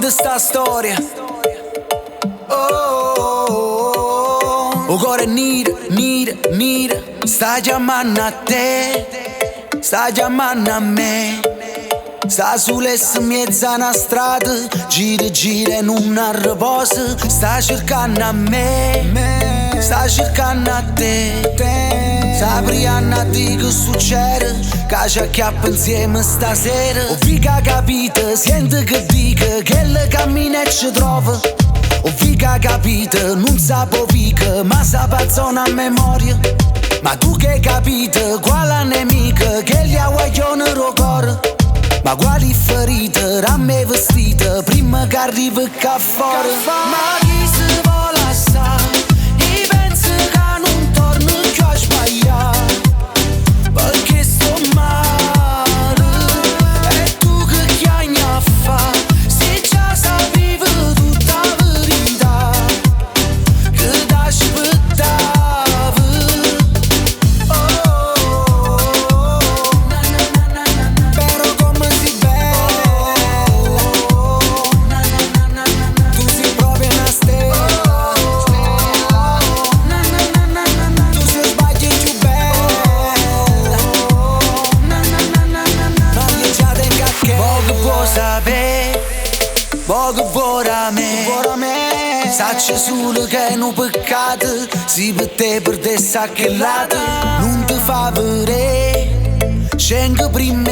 racconta sta storia. O cuore nero, nero, nero, sta chiamando a te, sta chiamando a me. Sta sull'essa mezza una strada, gira gira e non riposa. Sta cercando a me, sta cercando a te. Sta priando a te che succede, che ci acchiappa insieme stasera. O figa capita, sente che dica, che le cammina e ci trova. O figa capita, non sa po' fica, ma sa pazzona a memoria. Ma tu che hai capito, quale nemica, che gli aguaglione ro cuore. Ma quali ferite, ramme vestite, prima che arrivi qua fuori. Ma chi si vuole assare, e pensa che non torna più a sbagliare. Perché sto male, e tu che chiami a fa, se già sapevi tutta la verità, che t'aspettavi. Poco vuole a me, sacci solo che è un peccato, si per te perdesse acchellata, non ti fa vedere, scende prima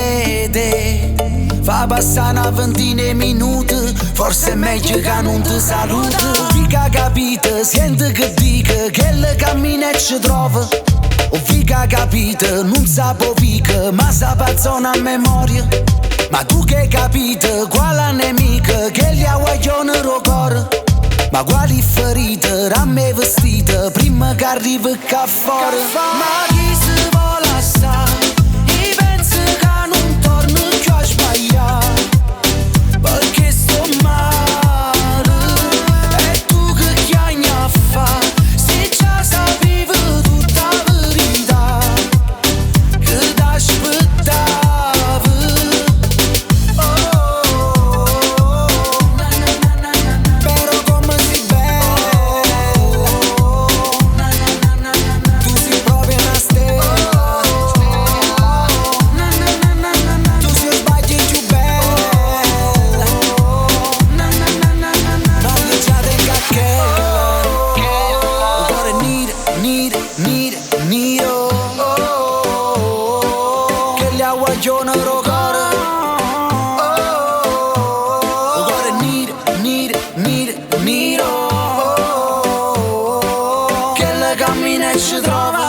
te, fa passare una ventina di minuti, forse è meglio che non ti saluta. Figa capita, sente che dica, che le cammina e ci trova. O figa capita, non sa po' fica, ma sa pazzona a memoria. Ma tu che hai capito, quale nemica, che gli aguaglione ro cuore. Ma quali ferite, ramme vestite, prima che arrivi qua fuori. Ma chi si vuole assare, e pensa che non torna più a sbagliare. Perché sto male, e tu che chiami a fa, se già sapevi tutta la verità, che t'aspettavi. Guaglione ro cuore, o cuore nero, nero, nero, nero, che le cammina e ci trova.